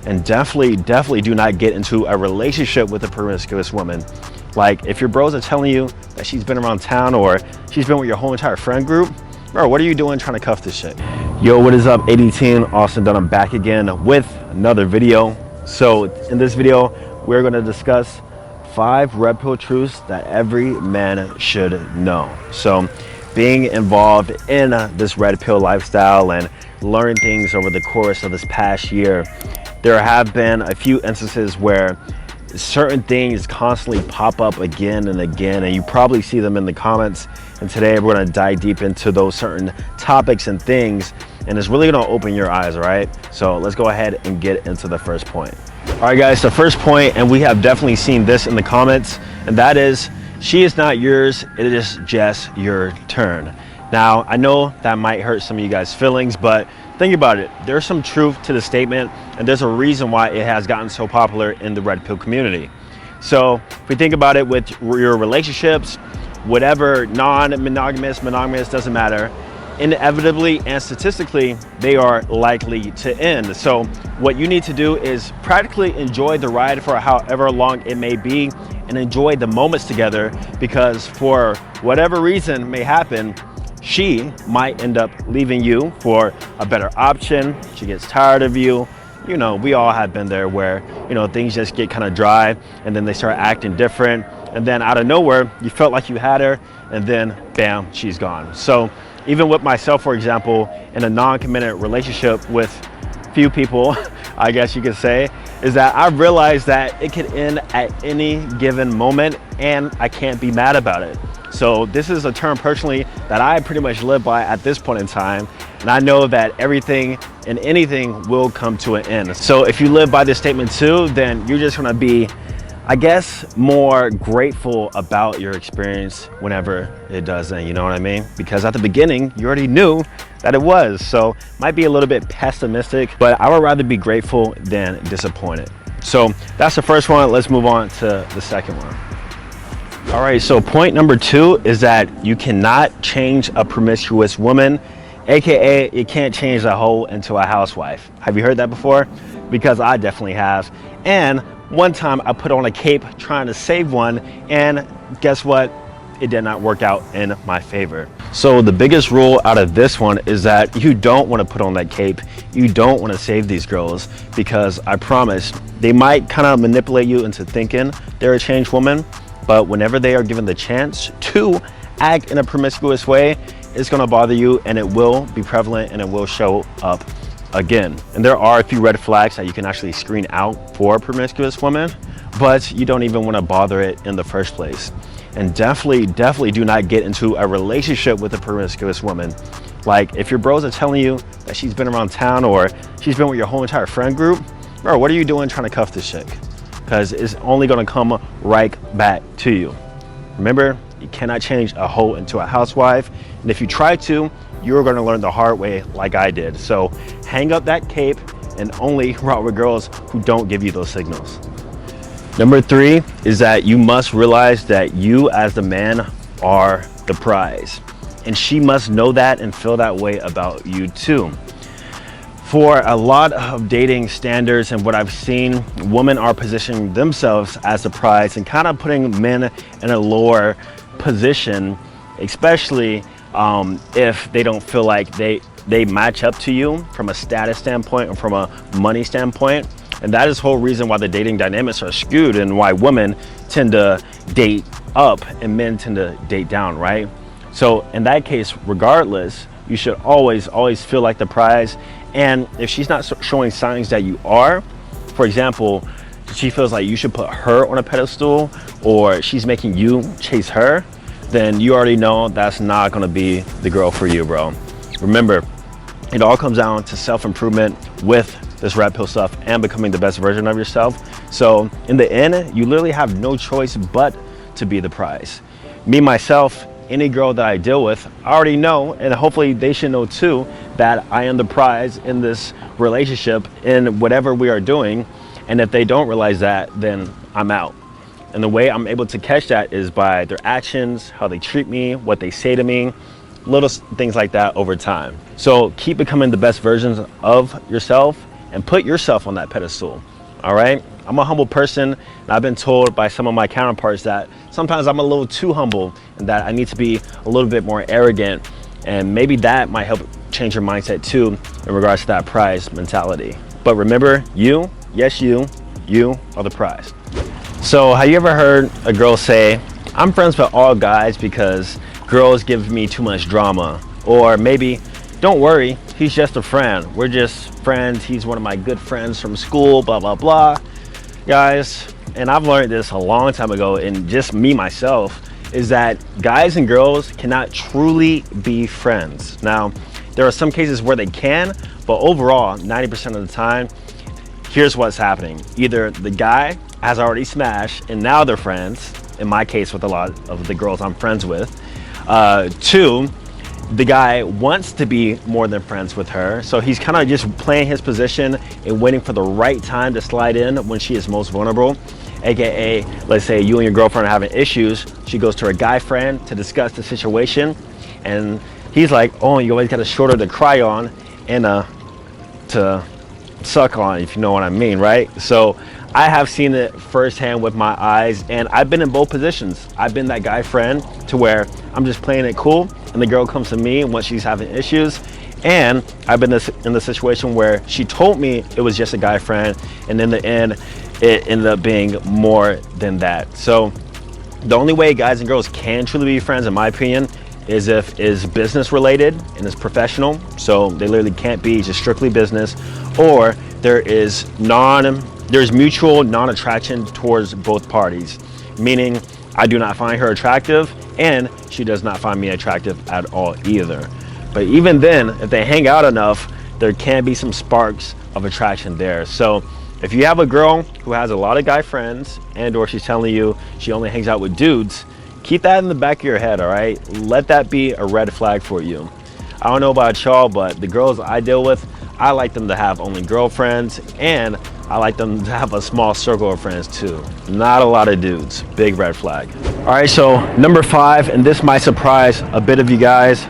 And definitely do not get into a relationship with a promiscuous woman. Like, if your bros are telling you that she's been around town or she's been with your whole entire friend group, bro, what are you doing trying to cuff this shit? Yo, what is up? 18 Austin Dunham back again with another video. So in this video, we're going to discuss 5 red pill truths that every man should know. So being involved in this red pill lifestyle and learning things over the course of this past year, there have been a few instances where certain things constantly pop up again and again, and you probably see them in the comments. And today we're going to dive deep into those certain topics and things, and it's really going to open your eyes. All right, so let's go ahead and get into the first point. All right guys, the first point, and we have definitely seen this in the comments, and that is, she is not yours, it is just your turn. Now I know that might hurt some of you guys' feelings, but think about it. There's some truth to the statement, and there's a reason why it has gotten so popular in the red pill community. So if we think about it with your relationships, whatever, non-monogamous, monogamous, doesn't matter, inevitably and statistically, they are likely to end. So what you need to do is practically enjoy the ride for however long it may be, and enjoy the moments together, because for whatever reason may happen, she might end up leaving you for a better option. She gets tired of you. You know, we all have been there where, you know, things just get kind of dry and then they start acting different. And then out of nowhere, you felt like you had her, and then bam, she's gone. So even with myself, for example, in a non-committed relationship with few people, I guess you could say, is that I realized that it could end at any given moment and I can't be mad about it. So this is a term personally that I pretty much live by at this point in time. And I know that everything and anything will come to an end. So if you live by this statement too, then you're just gonna be, I guess, more grateful about your experience whenever it does end, you know what I mean? Because at the beginning, you already knew that it was. So might be a little bit pessimistic, but I would rather be grateful than disappointed. So that's the first one. Let's move on to the second one. All right, so point number 2 is that you cannot change a promiscuous woman, AKA you can't change a hoe into a housewife. Have you heard that before? Because I definitely have. And one time I put on a cape trying to save one, and guess what? It did not work out in my favor. So the biggest rule out of this one is that you don't want to put on that cape. You don't want to save these girls, because I promise they might kind of manipulate you into thinking they're a changed woman. But whenever they are given the chance to act in a promiscuous way, it's going to bother you, and it will be prevalent, and it will show up again. And there are a few red flags that you can actually screen out for a promiscuous woman, but you don't even want to bother it in the first place. And definitely do not get into a relationship with a promiscuous woman. Like, if your bros are telling you that she's been around town or she's been with your whole entire friend group, bro, what are you doing trying to cuff this chick? Because it's only going to come right back to you. Remember, you cannot change a hoe into a housewife, and if you try to, you're going to learn the hard way, like I did. So hang up that cape and only route with girls who don't give you those signals. Number 3 is that you must realize that you as the man are the prize, and she must know that and feel that way about you too. For a lot of dating standards and what I've seen, women are positioning themselves as the prize and kind of putting men in a lower position, especially if they don't feel like they match up to you from a status standpoint or from a money standpoint. And that is the whole reason why the dating dynamics are skewed, and why women tend to date up and men tend to date down, right? So in that case, regardless, you should always feel like the prize. And if she's not showing signs that you are, for example, she feels like you should put her on a pedestal, or she's making you chase her, then you already know that's not going to be the girl for you, bro. Remember, it all comes down to self-improvement with this red pill stuff and becoming the best version of yourself. So in the end, you literally have no choice but to be the prize. Me, myself, any girl that I deal with, I already know, and hopefully they should know too, that I am the prize in this relationship, in whatever we are doing. And if they don't realize that, then I'm out. And the way I'm able to catch that is by their actions, how they treat me, what they say to me, little things like that over time. So keep becoming the best versions of yourself and put yourself on that pedestal. All right, I'm a humble person, and I've been told by some of my counterparts that sometimes I'm a little too humble and that I need to be a little bit more arrogant, and maybe that might help change your mindset too in regards to that prize mentality. But remember, you, yes you are the prize. So have you ever heard a girl say, I'm friends with all guys because girls give me too much drama? Or maybe, don't worry, he's just a friend. We're just friends. He's one of my good friends from school, blah, blah, blah. Guys, and I've learned this a long time ago, and just me, myself, is that guys and girls cannot truly be friends. Now, there are some cases where they can, but overall, 90% of the time, here's what's happening. Either the guy has already smashed and now they're friends, in my case with a lot of the girls I'm friends with. Two, the guy wants to be more than friends with her, so he's kind of just playing his position and waiting for the right time to slide in when she is most vulnerable. AKA, let's say you and your girlfriend are having issues, she goes to her guy friend to discuss the situation, and he's like, oh, you always got a shoulder to cry on and to suck on, if you know what I mean, right? So I have seen it firsthand with my eyes, and I've been in both positions. I've been that guy friend to where I'm just playing it cool, and the girl comes to me when she's having issues. And I've been in the situation where she told me it was just a guy friend, and in the end, it ended up being more than that. So the only way guys and girls can truly be friends, in my opinion, is if it's business related and it's professional. So they literally can't be just strictly business, or there's mutual non-attraction towards both parties, meaning I do not find her attractive and she does not find me attractive at all either. But even then, if they hang out enough, there can be some sparks of attraction there. So if you have a girl who has a lot of guy friends, and or she's telling you she only hangs out with dudes, keep that in the back of your head, all right? Let that be a red flag for you. I don't know about y'all, but the girls I deal with, I like them to have only girlfriends, and I like them to have a small circle of friends too. Not a lot of dudes. Big red flag. All right, so number 5, and this might surprise a bit of you guys,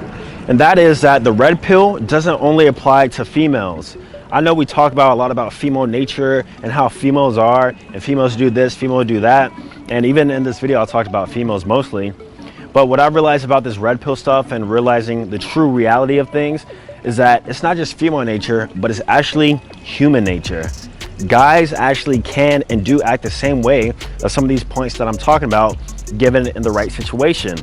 and that is that the red pill doesn't only apply to females. I know we talk about a lot about female nature and how females are, and females do this, females do that, and even in this video I'll talk about females mostly. But what I've realized about this red pill stuff and realizing the true reality of things is that it's not just female nature, but it's actually human nature. Guys actually can and do act the same way as some of these points that I'm talking about, given in the right situation.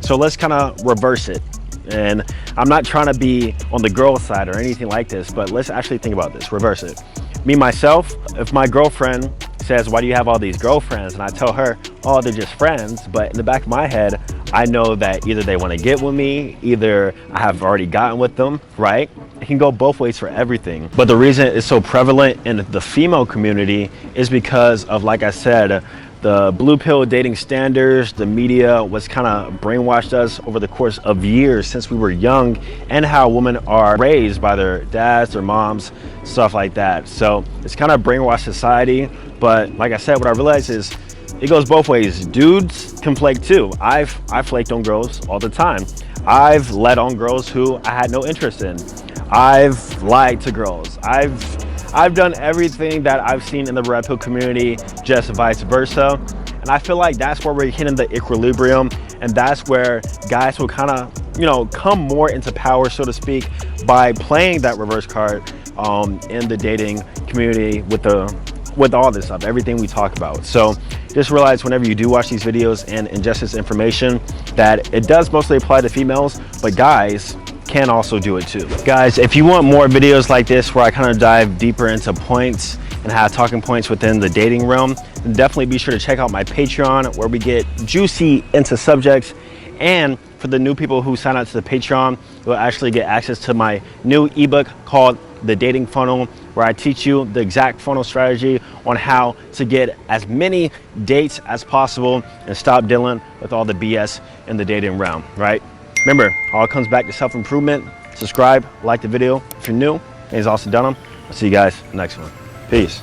So let's kind of reverse it. And I'm not trying to be on the girl side or anything like this, but let's actually think about this, reverse it. Me, myself, if my girlfriend says, why do you have all these girlfriends? And I tell her, oh, they're just friends. But in the back of my head, I know that either they want to get with me, either I have already gotten with them, right? It can go both ways for everything. But the reason it's so prevalent in the female community is because of, like I said, the blue pill dating standards. The media was kind of brainwashed us over the course of years since we were young, and how women are raised by their dads, their moms, stuff like that. So it's kind of brainwashed society. But like I said, what I realized is it goes both ways. Dudes can flake too. I've flaked on girls all the time. I've led on girls who I had no interest in. I've lied to girls. I've done everything that I've seen in the red pill community, just vice versa. And I feel like that's where we're hitting the equilibrium, and that's where guys will kind of, come more into power, so to speak, by playing that reverse card in the dating community with all this stuff, everything we talk about. So just realize whenever you do watch these videos and ingest this information that it does mostly apply to females, but guys can also do it too. Guys, if you want more videos like this where I kind of dive deeper into points and have talking points within the dating realm, then definitely be sure to check out my Patreon, where we get juicy into subjects. And for the new people who sign up to the Patreon, you'll actually get access to my new ebook called The Dating Funnel, where I teach you the exact funnel strategy on how to get as many dates as possible and stop dealing with all the BS in the dating realm, right? Remember, all comes back to self-improvement. Subscribe, like the video if you're new. My name is Dunham. I'll see you guys next one. Peace.